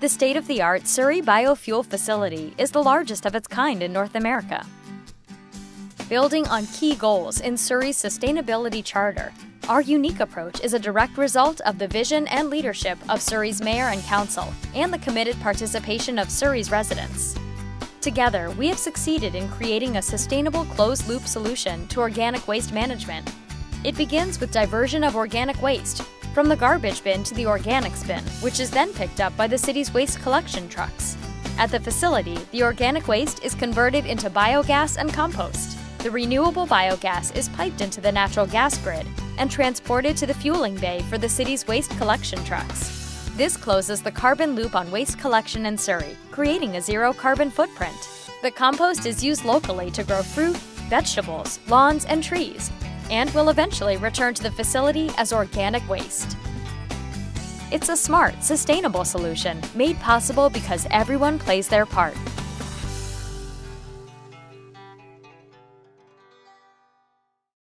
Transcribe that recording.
The state-of-the-art Surrey Biofuel Facility is the largest of its kind in North America. Building on key goals in Surrey's Sustainability Charter, our unique approach is a direct result of the vision and leadership of Surrey's Mayor and Council and the committed participation of Surrey's residents. Together, we have succeeded in creating a sustainable closed-loop solution to organic waste management. It begins with diversion of organic waste from the garbage bin to the organics bin, which is then picked up by the city's waste collection trucks. At the facility, the organic waste is converted into biogas and compost. The renewable biogas is piped into the natural gas grid and transported to the fueling bay for the city's waste collection trucks. This closes the carbon loop on waste collection in Surrey, creating a zero-carbon footprint. The compost is used locally to grow fruit, vegetables, lawns, and trees, and will eventually return to the facility as organic waste. It's a smart, sustainable solution made possible because everyone plays their part.